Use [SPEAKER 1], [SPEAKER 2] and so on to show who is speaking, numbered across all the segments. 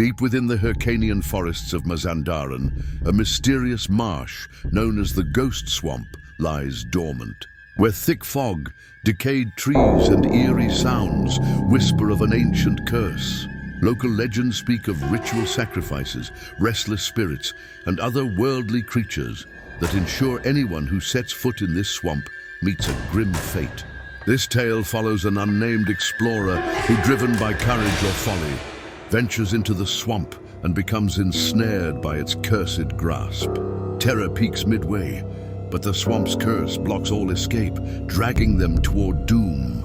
[SPEAKER 1] Deep within the Hyrcanian forests of Mazandaran, a mysterious marsh known as the Ghost Swamp lies dormant, where thick fog, decayed trees and eerie sounds whisper of an ancient curse. Local legends speak of ritual sacrifices, restless spirits, and other worldly creatures that ensure anyone who sets foot in this swamp meets a grim fate. This tale follows an unnamed explorer who, driven by courage or folly, ventures into the swamp and becomes ensnared by its cursed grasp. Terror peaks midway, but the swamp's curse blocks all escape, dragging them toward doom.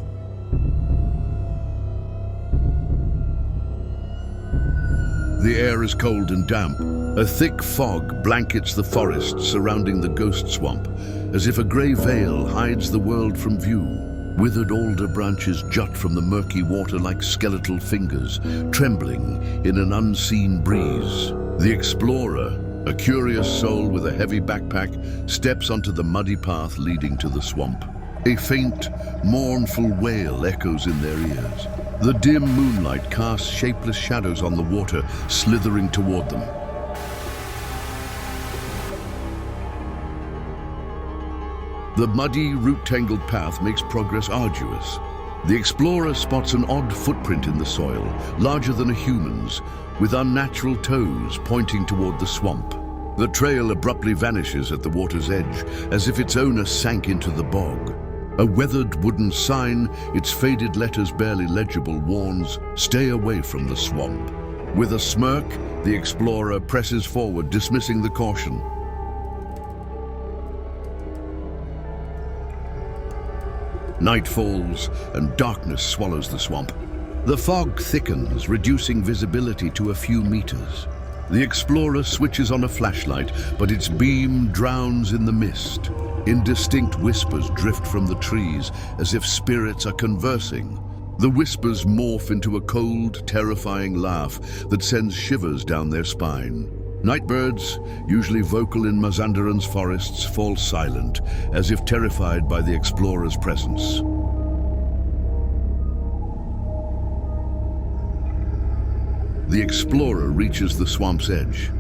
[SPEAKER 1] The air is cold and damp. A thick fog blankets the forest surrounding the Ghost Swamp, as if a grey veil hides the world from view. Withered alder branches jut from the murky water like skeletal fingers, trembling in an unseen breeze. The explorer, a curious soul with a heavy backpack, steps onto the muddy path leading to the swamp. A faint, mournful wail echoes in their ears. The dim moonlight casts shapeless shadows on the water, slithering toward them. The muddy, root-tangled path makes progress arduous. The explorer spots an odd footprint in the soil, larger than a human's, with unnatural toes pointing toward the swamp. The trail abruptly vanishes at the water's edge, as if its owner sank into the bog. A weathered wooden sign, its faded letters barely legible, warns, "Stay away from the swamp." With a smirk, the explorer presses forward, dismissing the caution. Night falls, and darkness swallows the swamp. The fog thickens, reducing visibility to a few meters. The explorer switches on a flashlight, but its beam drowns in the mist. Indistinct whispers drift from the trees, as if spirits are conversing. The whispers morph into a cold, terrifying laugh that sends shivers down their spine. Nightbirds, usually vocal in Mazandaran's forests, fall silent, as if terrified by the explorer's presence. The explorer reaches the swamp's edge.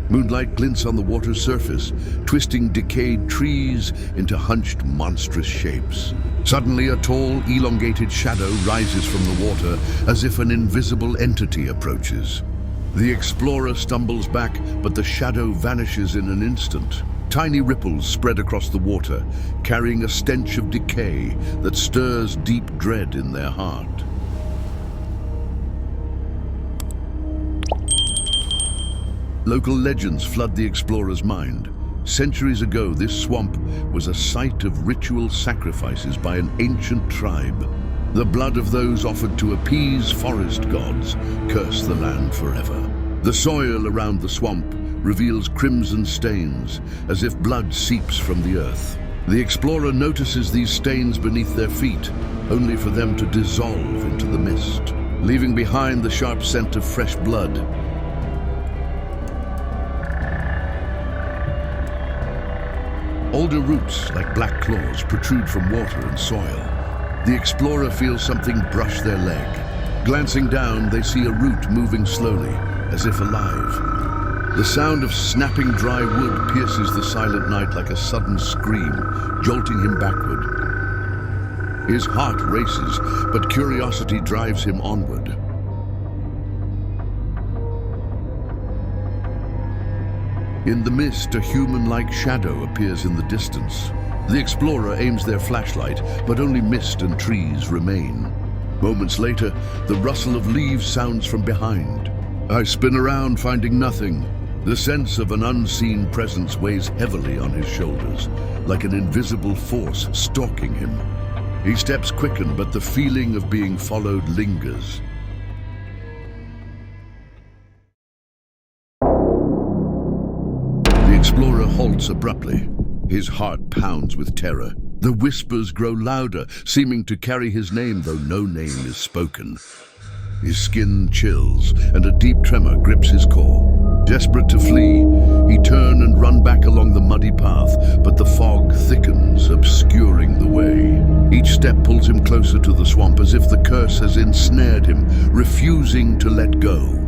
[SPEAKER 1] Moonlight glints on the water's surface, twisting decayed trees into hunched, monstrous shapes. Suddenly, a tall, elongated shadow rises from the water, as if an invisible entity approaches. The explorer stumbles back, but the shadow vanishes in an instant. Tiny ripples spread across the water, carrying a stench of decay that stirs deep dread in their heart. Local legends flood the explorer's mind. Centuries ago, this swamp was a site of ritual sacrifices by an ancient tribe. The blood of those offered to appease forest gods cursed the land forever. The soil around the swamp reveals crimson stains, as if blood seeps from the earth. The explorer notices these stains beneath their feet, only for them to dissolve into the mist, leaving behind the sharp scent of fresh blood. Alder roots, like black claws, protrude from water and soil. The explorer feels something brush their leg. Glancing down, they see a root moving slowly, as if alive. The sound of snapping dry wood pierces the silent night like a sudden scream, jolting him backward. His heart races, but curiosity drives him onward. In the mist, a human-like shadow appears in the distance. The explorer aims their flashlight, but only mist and trees remain. Moments later, the rustle of leaves sounds from behind. I spin around, finding nothing. The sense of an unseen presence weighs heavily on his shoulders, like an invisible force stalking him. He steps quicken, but the feeling of being followed lingers. The explorer halts abruptly. His heart pounds with terror. The whispers grow louder, seeming to carry his name, though no name is spoken. His skin chills, and a deep tremor grips his core. Desperate to flee, he turns and runs back along the muddy path, but the fog thickens, obscuring the way. Each step pulls him closer to the swamp, as if the curse has ensnared him, refusing to let go.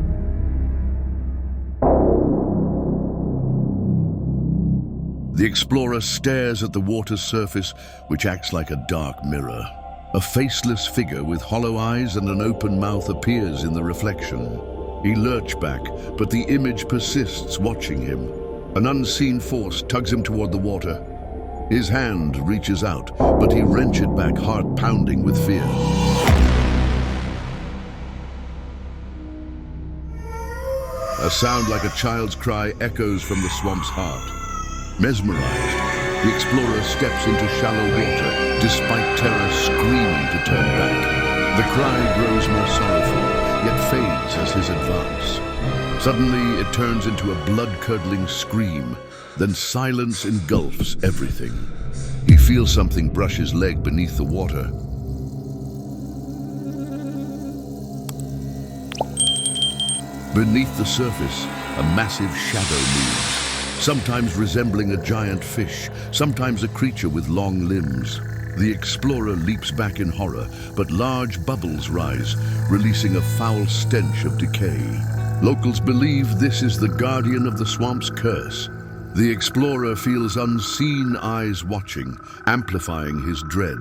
[SPEAKER 1] The explorer stares at the water's surface, which acts like a dark mirror. A faceless figure with hollow eyes and an open mouth appears in the reflection. He lurches back, but the image persists, watching him. An unseen force tugs him toward the water. His hand reaches out, but he wrenches it back, heart pounding with fear. A sound like a child's cry echoes from the swamp's heart. Mesmerized, the explorer steps into shallow water, despite terror screaming to turn back. The cry grows more sorrowful, yet fades as his advance. Suddenly, it turns into a blood-curdling scream, then silence engulfs everything. He feels something brush his leg beneath the water. Beneath the surface, a massive shadow moves, sometimes resembling a giant fish, sometimes a creature with long limbs. The explorer leaps back in horror, but large bubbles rise, releasing a foul stench of decay. Locals believe this is the guardian of the swamp's curse. The explorer feels unseen eyes watching, amplifying his dread.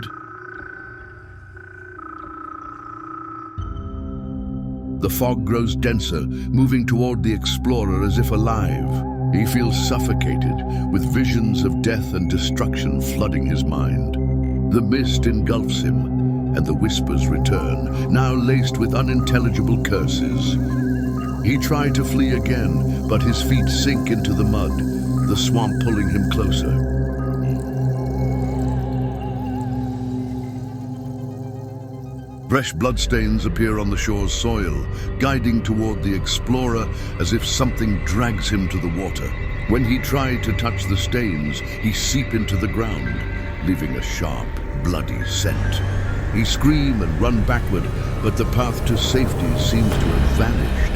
[SPEAKER 1] The fog grows denser, moving toward the explorer as if alive. He feels suffocated, with visions of death and destruction flooding his mind. The mist engulfs him, and the whispers return, now laced with unintelligible curses. He tried to flee again, but his feet sink into the mud, the swamp pulling him closer. Fresh bloodstains appear on the shore's soil, guiding toward the explorer as if something drags him to the water. When he tried to touch the stains, he seep into the ground, leaving a sharp, bloody scent. He scream and run backward, but the path to safety seems to have vanished.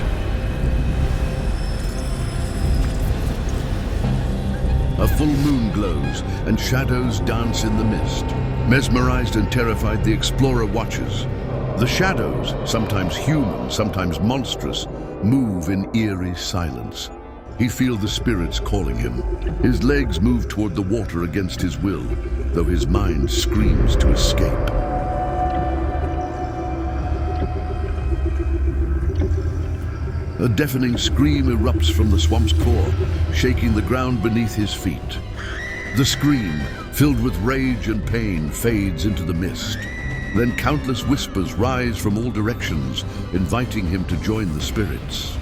[SPEAKER 1] A full moon glows, and shadows dance in the mist. Mesmerized and terrified, the explorer watches. The shadows, sometimes human, sometimes monstrous, move in eerie silence. He feels the spirits calling him. His legs move toward the water against his will, though his mind screams to escape. A deafening scream erupts from the swamp's core, shaking the ground beneath his feet. The scream, filled with rage and pain, fades into the mist. Then countless whispers rise from all directions, inviting him to join the spirits.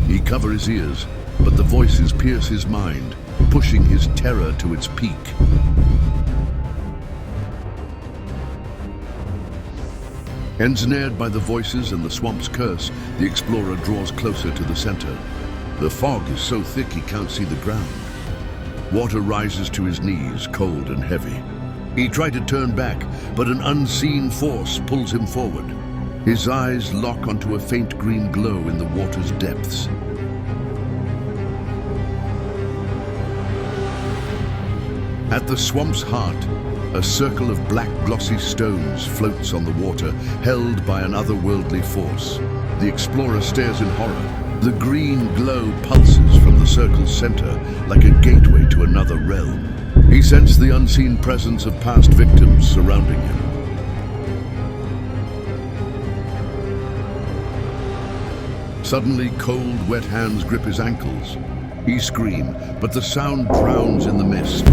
[SPEAKER 1] He covers his ears, but the voices pierce his mind, pushing his terror to its peak. Ensnared by the voices and the swamp's curse, the explorer draws closer to the center. The fog is so thick he can't see the ground. Water rises to his knees, cold and heavy. He tried to turn back, but an unseen force pulls him forward. His eyes lock onto a faint green glow in the water's depths. At the swamp's heart, a circle of black glossy stones floats on the water, held by an otherworldly force. The explorer stares in horror. The green glow pulses from the circle's center, like a gateway to another realm. He sensed the unseen presence of past victims surrounding him. Suddenly, cold, wet hands grip his ankles. He screams, but the sound drowns in the mist.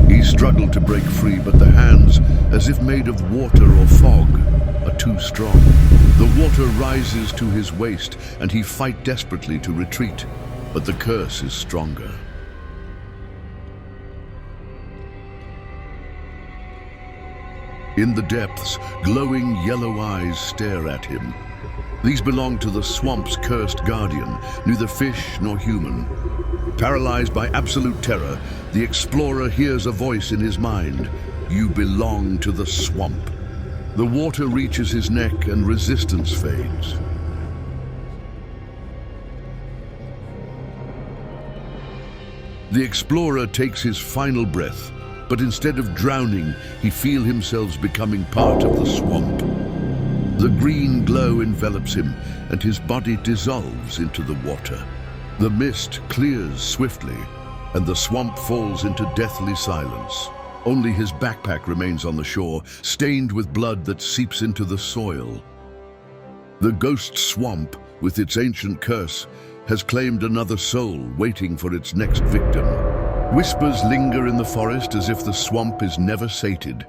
[SPEAKER 1] He struggled to break free, but the hands, as if made of water or fog, are too strong. The water rises to his waist, and he fights desperately to retreat, but the curse is stronger. In the depths, glowing yellow eyes stare at him. These belong to the swamp's cursed guardian, neither fish nor human. Paralyzed by absolute terror, the explorer hears a voice in his mind. You belong to the swamp. The water reaches his neck and resistance fades. The explorer takes his final breath, but instead of drowning, he feels himself becoming part of the swamp. The green glow envelops him, and his body dissolves into the water. The mist clears swiftly. and the swamp falls into deathly silence. Only his backpack remains on the shore, stained with blood that seeps into the soil. The ghost swamp, with its ancient curse, has claimed another soul waiting for its next victim. Whispers linger in the forest as if the swamp is never sated,